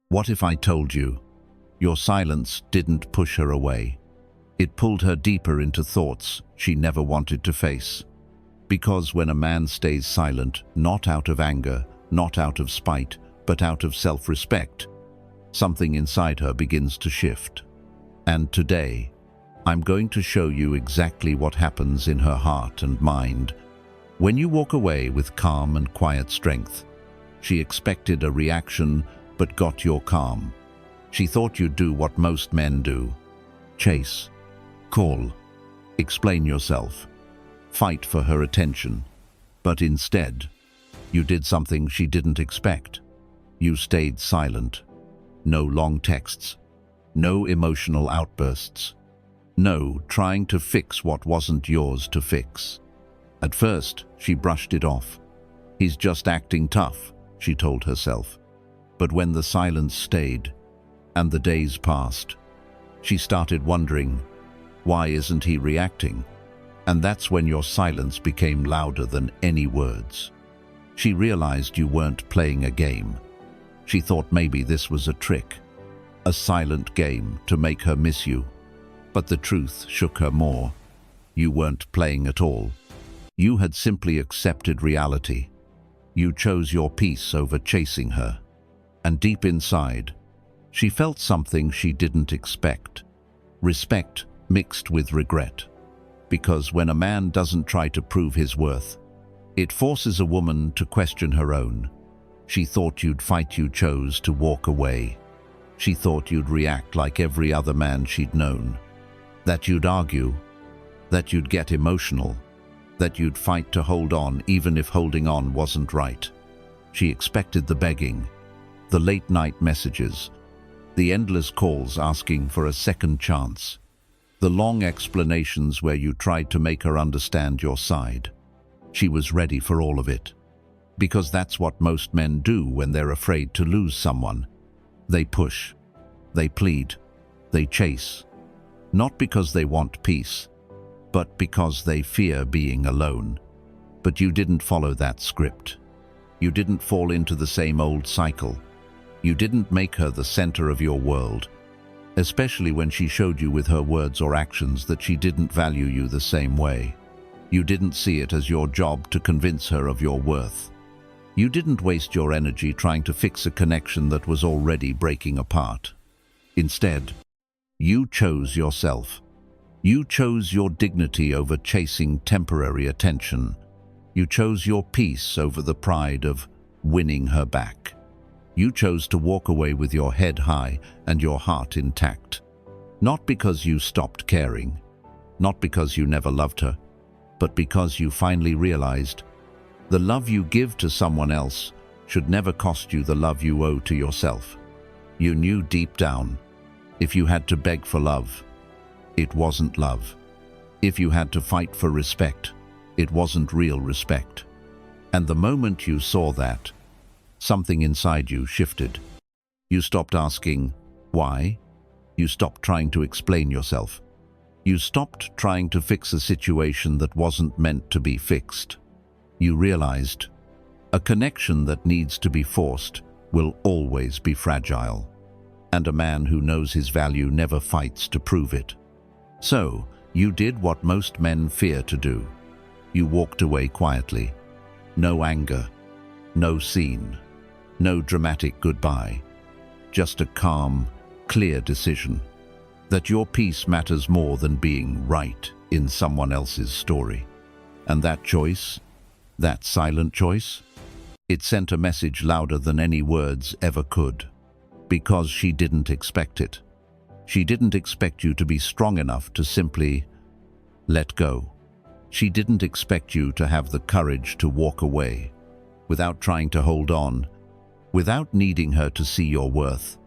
What if I told you? Your silence didn't push her away. It pulled her deeper into thoughts she never wanted to face. Because when a man stays silent, not out of anger, not out of spite, but out of self-respect, something inside her begins to shift. And today, I'm going to show you exactly what happens in her heart and mind. When you walk away with calm and quiet strength, she expected a reaction but got your calm. She thought you'd do what most men do. Chase, call, explain yourself, fight for her attention. But instead, you did something she didn't expect. You stayed silent. No long texts. No emotional outbursts. No trying to fix what wasn't yours to fix. At first, she brushed it off. He's just acting tough, she told herself. But when the silence stayed, and the days passed, she started wondering, why isn't he reacting? And that's when your silence became louder than any words. She realized you weren't playing a game. She thought maybe this was a trick, a silent game to make her miss you. But the truth shook her more. You weren't playing at all. You had simply accepted reality. You chose your peace over chasing her. And deep inside, she felt something she didn't expect. Respect mixed with regret. Because when a man doesn't try to prove his worth, it forces a woman to question her own. She thought you'd fight, you chose to walk away. She thought you'd react like every other man she'd known. That you'd argue, that you'd get emotional, that you'd fight to hold on even if holding on wasn't right. She expected the begging, the late-night messages, the endless calls asking for a second chance, the long explanations where you tried to make her understand your side. She was ready for all of it. Because that's what most men do when they're afraid to lose someone. They push, they plead, they chase. Not because they want peace, but because they fear being alone. But you didn't follow that script. You didn't fall into the same old cycle. You didn't make her the center of your world, especially when she showed you with her words or actions that she didn't value you the same way. You didn't see it as your job to convince her of your worth. You didn't waste your energy trying to fix a connection that was already breaking apart. Instead, you chose yourself. You chose your dignity over chasing temporary attention. You chose your peace over the pride of winning her back. You chose to walk away with your head high and your heart intact. Not because you stopped caring, not because you never loved her, but because you finally realized the love you give to someone else should never cost you the love you owe to yourself. You knew deep down, if you had to beg for love, it wasn't love. If you had to fight for respect, it wasn't real respect. And the moment you saw that, something inside you shifted. You stopped asking, why? You stopped trying to explain yourself. You stopped trying to fix a situation that wasn't meant to be fixed. You realized, a connection that needs to be forced will always be fragile. And a man who knows his value never fights to prove it. So, you did what most men fear to do. You walked away quietly. No anger, no scene, no dramatic goodbye. Just a calm, clear decision that your peace matters more than being right in someone else's story. And that choice, that silent choice, it sent a message louder than any words ever could. Because she didn't expect it. She didn't expect you to be strong enough to simply let go. She didn't expect you to have the courage to walk away without trying to hold on, without needing her to see your worth,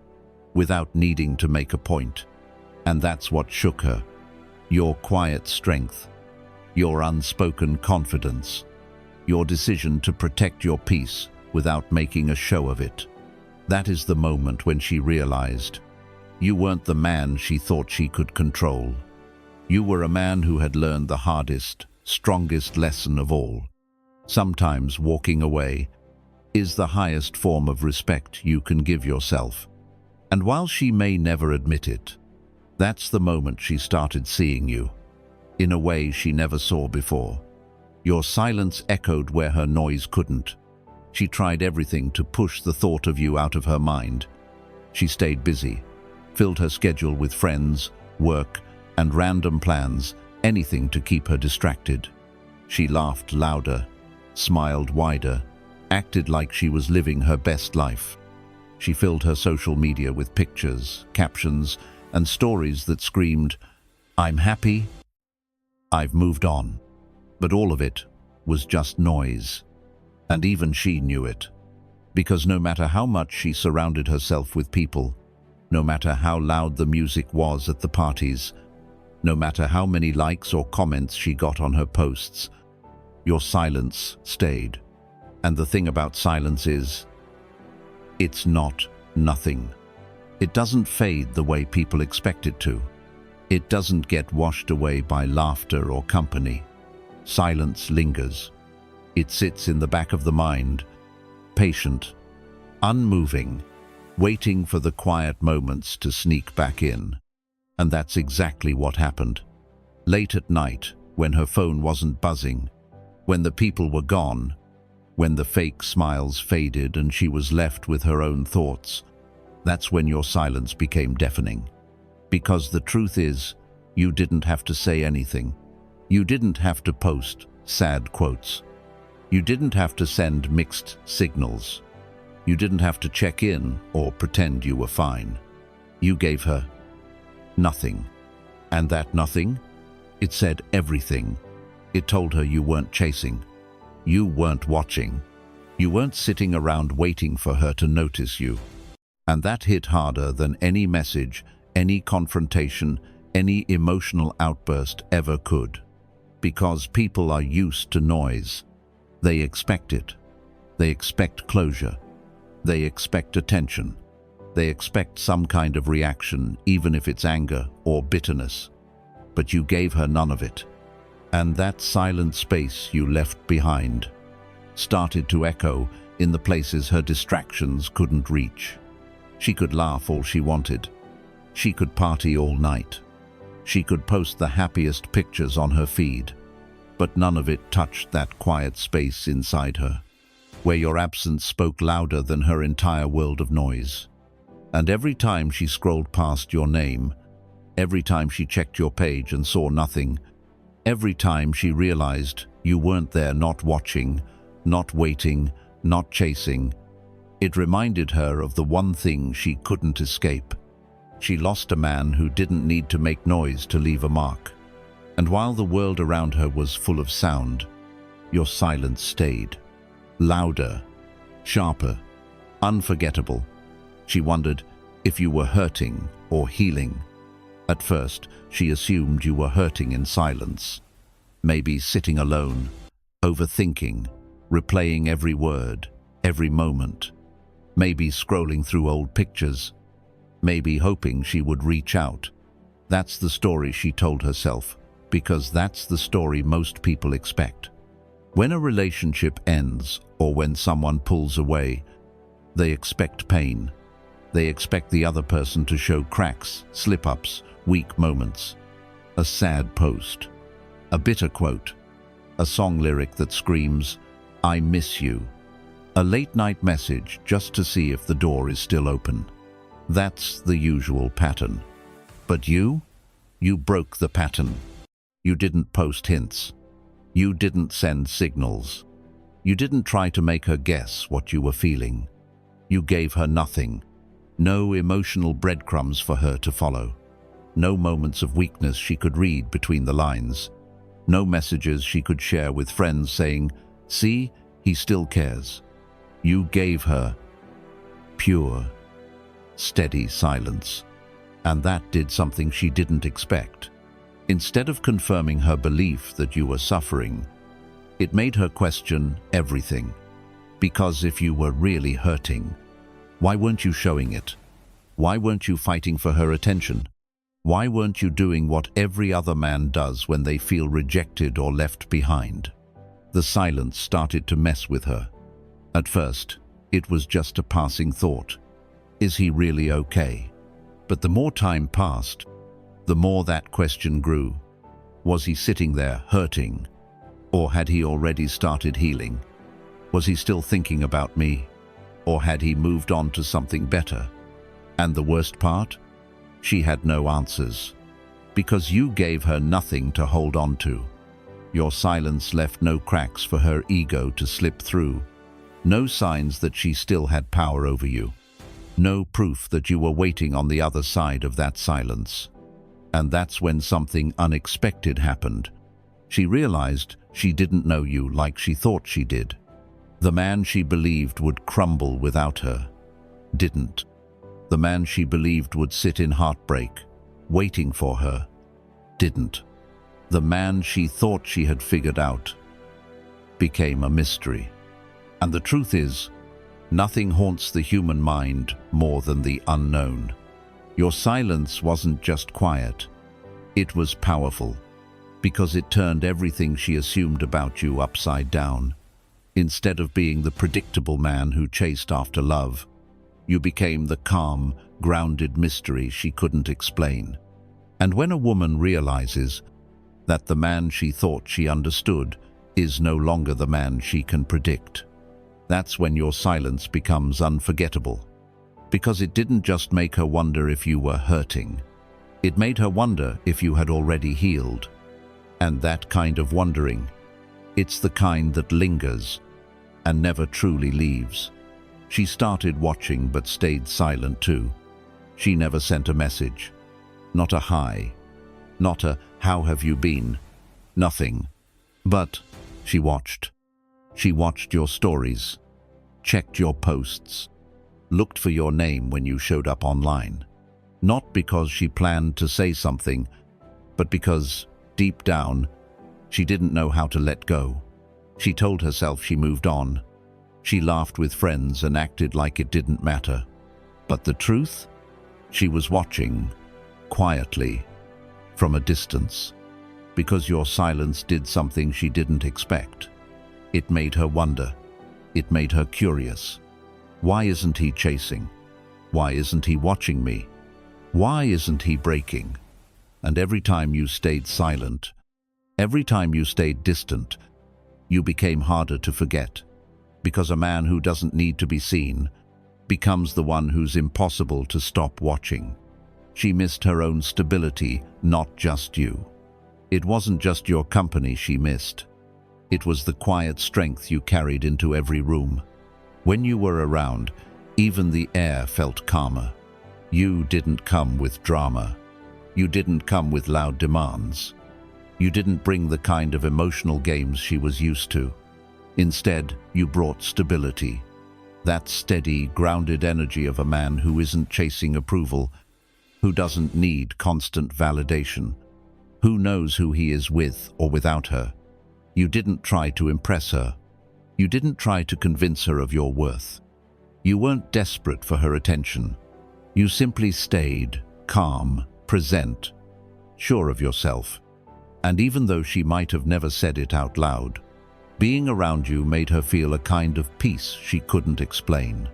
without needing to make a point. And that's what shook her. Your quiet strength, your unspoken confidence, your decision to protect your peace without making a show of it. That is the moment when she realized you weren't the man she thought she could control. You were a man who had learned the hardest, strongest lesson of all. Sometimes walking away is the highest form of respect you can give yourself. And while she may never admit it, that's the moment she started seeing you, in a way she never saw before. Your silence echoed where her noise couldn't. She tried everything to push the thought of you out of her mind. She stayed busy, filled her schedule with friends, work, and random plans, anything to keep her distracted. She laughed louder, smiled wider, acted like she was living her best life. She filled her social media with pictures, captions, and stories that screamed, "I'm happy, I've moved on." But all of it was just noise. And even she knew it. Because no matter how much she surrounded herself with people, no matter how loud the music was at the parties, no matter how many likes or comments she got on her posts, your silence stayed. And the thing about silence is, it's not nothing. It doesn't fade the way people expect it to. It doesn't get washed away by laughter or company. Silence lingers. It sits in the back of the mind, patient, unmoving, waiting for the quiet moments to sneak back in. And that's exactly what happened. Late at night, when her phone wasn't buzzing, when the people were gone, when the fake smiles faded and she was left with her own thoughts, that's when your silence became deafening. Because the truth is, you didn't have to say anything. You didn't have to post sad quotes. You didn't have to send mixed signals. You didn't have to check in or pretend you were fine. You gave her nothing. And that nothing, it said everything. It told her you weren't chasing. You weren't watching. You weren't sitting around waiting for her to notice you. And that hit harder than any message, any confrontation, any emotional outburst ever could. Because people are used to noise. They expect it. They expect closure. They expect attention. They expect some kind of reaction, even if it's anger or bitterness. But you gave her none of it. And that silent space you left behind started to echo in the places her distractions couldn't reach. She could laugh all she wanted. She could party all night. She could post the happiest pictures on her feed. But none of it touched that quiet space inside her, where your absence spoke louder than her entire world of noise. And every time she scrolled past your name, every time she checked your page and saw nothing, every time she realized you weren't there, not watching, not waiting, not chasing, it reminded her of the one thing she couldn't escape. She lost a man who didn't need to make noise to leave a mark. And while the world around her was full of sound, your silence stayed. Louder, sharper, unforgettable. She wondered if you were hurting or healing. At first, she assumed you were hurting in silence. Maybe sitting alone, overthinking, replaying every word, every moment. Maybe scrolling through old pictures. Maybe hoping she would reach out. That's the story she told herself, because that's the story most people expect. When a relationship ends or when someone pulls away, they expect pain. They expect the other person to show cracks, slip-ups, weak moments. A sad post, a bitter quote, a song lyric that screams, "I miss you." A late-night message just to see if the door is still open. That's the usual pattern. But you broke the pattern. You didn't post hints. You didn't send signals. You didn't try to make her guess what you were feeling. You gave her nothing. No emotional breadcrumbs for her to follow. No moments of weakness she could read between the lines. No messages she could share with friends saying, "See, he still cares." You gave her pure, steady silence. And that did something she didn't expect. Instead of confirming her belief that you were suffering, it made her question everything. Because if you were really hurting, why weren't you showing it? Why weren't you fighting for her attention? Why weren't you doing what every other man does when they feel rejected or left behind? The silence started to mess with her. At first, it was just a passing thought. Is he really okay? But the more time passed, the more that question grew. Was he sitting there hurting? Or had he already started healing? Was he still thinking about me? Or had he moved on to something better? And the worst part? She had no answers. Because you gave her nothing to hold on to. Your silence left no cracks for her ego to slip through. No signs that she still had power over you. No proof that you were waiting on the other side of that silence. And that's when something unexpected happened. She realized she didn't know you like she thought she did. The man she believed would crumble without her didn't. The man she believed would sit in heartbreak, waiting for her, didn't. The man she thought she had figured out became a mystery. And the truth is, nothing haunts the human mind more than the unknown. Your silence wasn't just quiet, it was powerful, because it turned everything she assumed about you upside down. Instead of being the predictable man who chased after love, you became the calm, grounded mystery she couldn't explain. And when a woman realizes that the man she thought she understood is no longer the man she can predict, that's when your silence becomes unforgettable. Because it didn't just make her wonder if you were hurting. It made her wonder if you had already healed. And that kind of wondering, it's the kind that lingers and never truly leaves. She started watching but stayed silent too. She never sent a message. Not a hi. Not a "how have you been?" Nothing. But she watched. She watched your stories, checked your posts, looked for your name when you showed up online. Not because she planned to say something, but because, deep down, she didn't know how to let go. She told herself she moved on. She laughed with friends and acted like it didn't matter. But the truth? She was watching, quietly, from a distance. Because your silence did something she didn't expect. It made her wonder. It made her curious. Why isn't he chasing? Why isn't he watching me? Why isn't he breaking? And every time you stayed silent, every time you stayed distant, you became harder to forget. Because a man who doesn't need to be seen becomes the one who's impossible to stop watching. She missed her own stability, not just you. It wasn't just your company she missed. It was the quiet strength you carried into every room. When you were around, even the air felt calmer. You didn't come with drama. You didn't come with loud demands. You didn't bring the kind of emotional games she was used to. Instead, you brought stability. That steady, grounded energy of a man who isn't chasing approval, who doesn't need constant validation, who knows who he is with or without her. You didn't try to impress her. You didn't try to convince her of your worth. You weren't desperate for her attention. You simply stayed, calm, present, sure of yourself. And even though she might have never said it out loud, being around you made her feel a kind of peace she couldn't explain.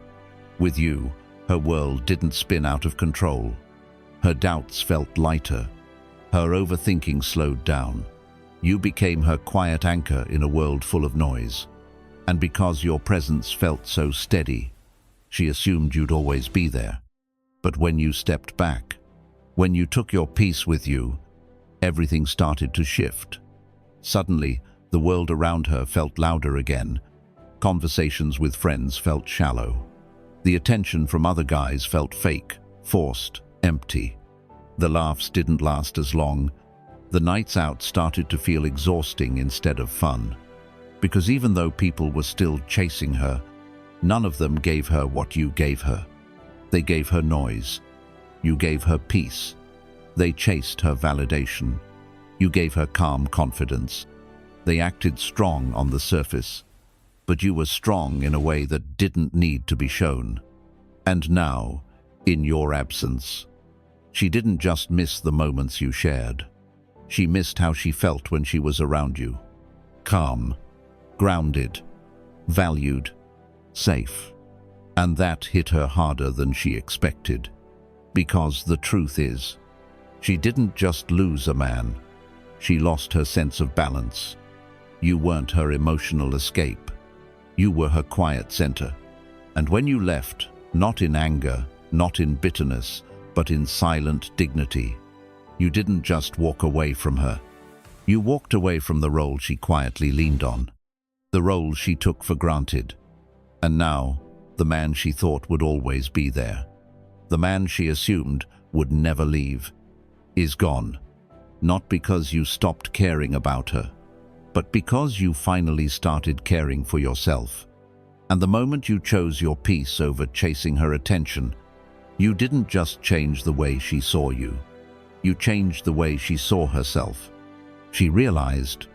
With you, her world didn't spin out of control. Her doubts felt lighter. Her overthinking slowed down. You became her quiet anchor in a world full of noise. And because your presence felt so steady, she assumed you'd always be there. But when you stepped back, when you took your peace with you, everything started to shift. Suddenly, the world around her felt louder again. Conversations with friends felt shallow. The attention from other guys felt fake, forced, empty. The laughs didn't last as long. The nights out started to feel exhausting instead of fun. Because even though people were still chasing her, none of them gave her what you gave her. They gave her noise. You gave her peace. They chased her validation. You gave her calm confidence. They acted strong on the surface, but you were strong in a way that didn't need to be shown. And now, in your absence, she didn't just miss the moments you shared. She missed how she felt when she was around you. Calm, grounded, valued, safe. And that hit her harder than she expected. Because the truth is, she didn't just lose a man. She lost her sense of balance. You weren't her emotional escape. You were her quiet center. And when you left, not in anger, not in bitterness, but in silent dignity, you didn't just walk away from her. You walked away from the role she quietly leaned on, the role she took for granted. And now, the man she thought would always be there, the man she assumed would never leave, is gone. Not because you stopped caring about her, but because you finally started caring for yourself. And the moment you chose your peace over chasing her attention, you didn't just change the way she saw you. You changed the way she saw herself. She realized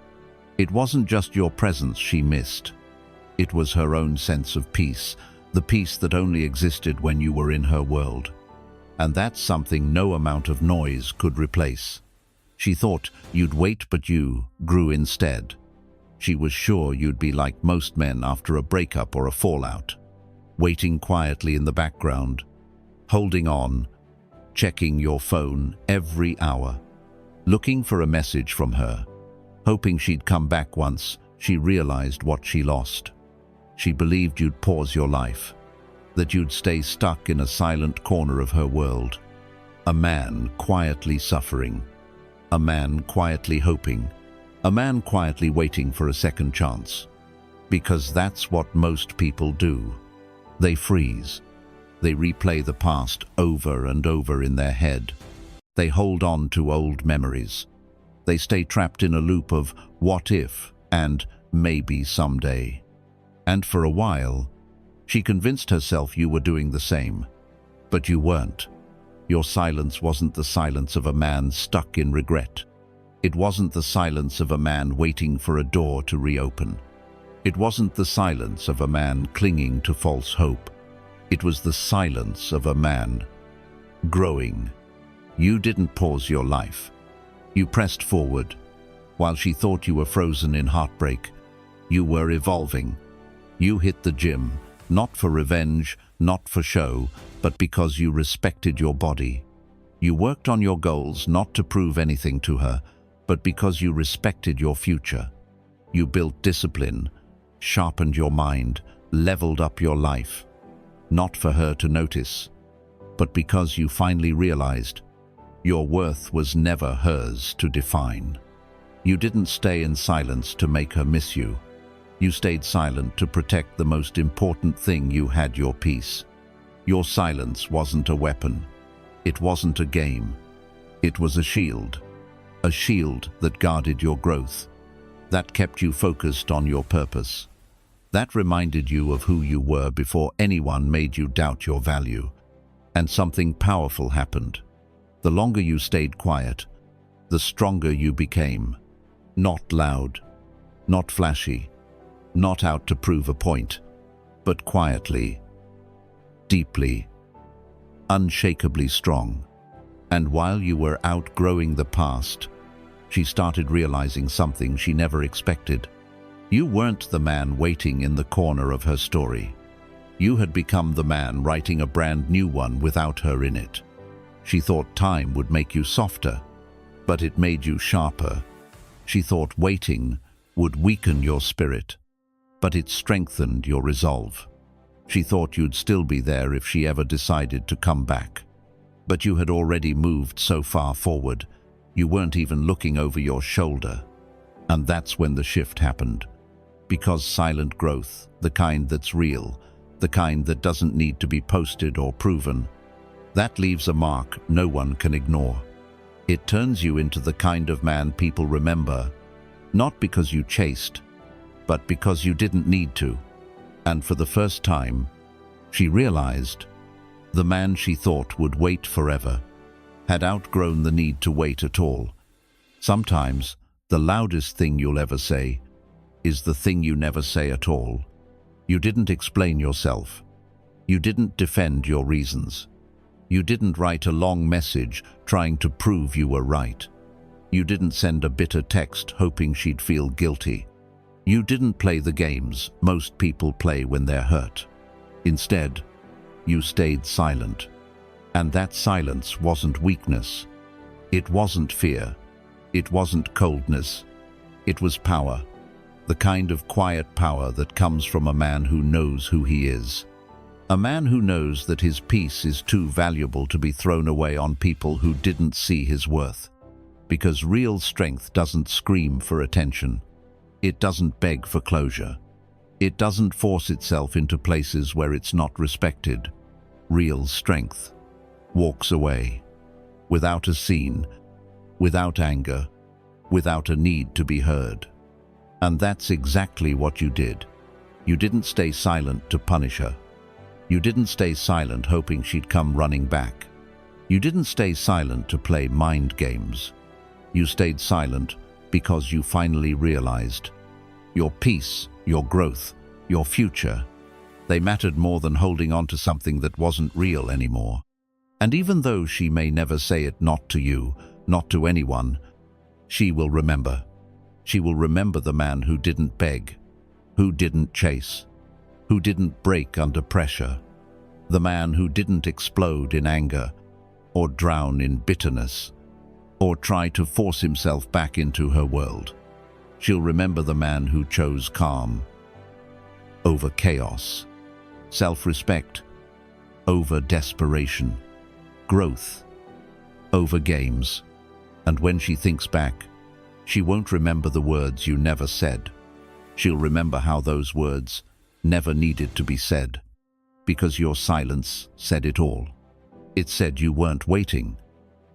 it wasn't just your presence she missed. It was her own sense of peace, the peace that only existed when you were in her world. And that's something no amount of noise could replace. She thought you'd wait, but you grew instead. She was sure you'd be like most men after a breakup or a fallout, waiting quietly in the background, holding on, checking your phone every hour, looking for a message from her, hoping she'd come back once she realized what she lost. She believed you'd pause your life, that you'd stay stuck in a silent corner of her world. A man quietly suffering, a man quietly hoping, a man quietly waiting for a second chance. Because that's what most people do. They freeze. They replay the past over and over in their head. They hold on to old memories. They stay trapped in a loop of what if and maybe someday. And for a while, she convinced herself you were doing the same. But you weren't. Your silence wasn't the silence of a man stuck in regret. It wasn't the silence of a man waiting for a door to reopen. It wasn't the silence of a man clinging to false hope. It was the silence of a man growing. You didn't pause your life. You pressed forward. While she thought you were frozen in heartbreak, you were evolving. You hit the gym, not for revenge, not for show, but because you respected your body. You worked on your goals not to prove anything to her, but because you respected your future. You built discipline, sharpened your mind, leveled up your life. Not for her to notice, but because you finally realized your worth was never hers to define. You didn't stay in silence to make her miss you. You stayed silent to protect the most important thing you had, your peace. Your silence wasn't a weapon. It wasn't a game. It was a shield that guarded your growth, that kept you focused on your purpose. That reminded you of who you were before anyone made you doubt your value. And something powerful happened. The longer you stayed quiet, the stronger you became. Not loud, not flashy, not out to prove a point, but quietly, deeply, unshakably strong. And while you were outgrowing the past, she started realizing something she never expected. You weren't the man waiting in the corner of her story. You had become the man writing a brand new one without her in it. She thought time would make you softer, but it made you sharper. She thought waiting would weaken your spirit, but it strengthened your resolve. She thought you'd still be there if she ever decided to come back. But you had already moved so far forward, you weren't even looking over your shoulder. And that's when the shift happened. Because silent growth, the kind that's real, the kind that doesn't need to be posted or proven, that leaves a mark no one can ignore. It turns you into the kind of man people remember, not because you chased, but because you didn't need to. And for the first time, she realized the man she thought would wait forever had outgrown the need to wait at all. Sometimes, the loudest thing you'll ever say is the thing you never say at all. You didn't explain yourself. You didn't defend your reasons. You didn't write a long message trying to prove you were right. You didn't send a bitter text hoping she'd feel guilty. You didn't play the games most people play when they're hurt. Instead, you stayed silent. And that silence wasn't weakness. It wasn't fear. It wasn't coldness. It was power. The kind of quiet power that comes from a man who knows who he is. A man who knows that his peace is too valuable to be thrown away on people who didn't see his worth. Because real strength doesn't scream for attention. It doesn't beg for closure. It doesn't force itself into places where it's not respected. Real strength walks away, without a scene, without anger, without a need to be heard. And that's exactly what you did. You didn't stay silent to punish her. You didn't stay silent hoping she'd come running back. You didn't stay silent to play mind games. You stayed silent because you finally realized your peace, your growth, your future, they mattered more than holding on to something that wasn't real anymore. And even though she may never say it, not to you, not to anyone, she will remember. She will remember the man who didn't beg, who didn't chase, who didn't break under pressure, the man who didn't explode in anger or drown in bitterness or try to force himself back into her world. She'll remember the man who chose calm over chaos, self-respect over desperation, growth over games. And when she thinks back, she won't remember the words you never said. She'll remember how those words never needed to be said, because your silence said it all. It said you weren't waiting.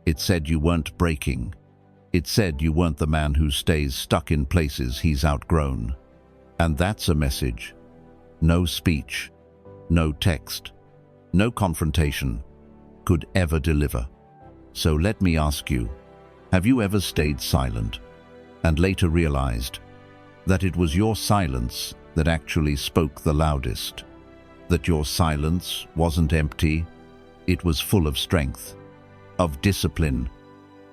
It said you weren't breaking. It said you weren't the man who stays stuck in places he's outgrown. And that's a message no speech, no text, no confrontation could ever deliver. So let me ask you, have you ever stayed silent and later realized that it was your silence that actually spoke the loudest? That your silence wasn't empty, it was full of strength, of discipline,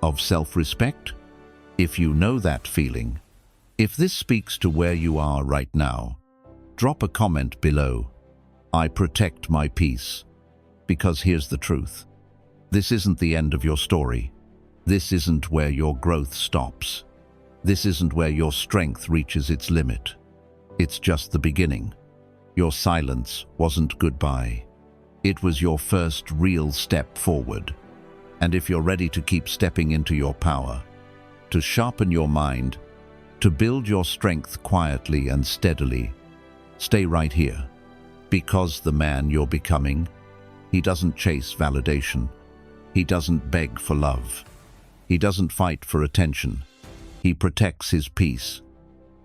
of self-respect? If you know that feeling, if this speaks to where you are right now, drop a comment below. I protect my peace. Because here's the truth. This isn't the end of your story. This isn't where your growth stops. This isn't where your strength reaches its limit. It's just the beginning. Your silence wasn't goodbye. It was your first real step forward. And if you're ready to keep stepping into your power, to sharpen your mind, to build your strength quietly and steadily, stay right here. Because the man you're becoming, he doesn't chase validation. He doesn't beg for love. He doesn't fight for attention. He protects his peace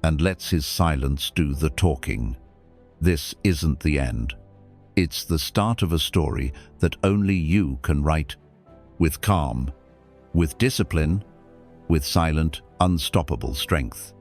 and lets his silence do the talking. This isn't the end. It's the start of a story that only you can write, with calm, with discipline, with silent, unstoppable strength.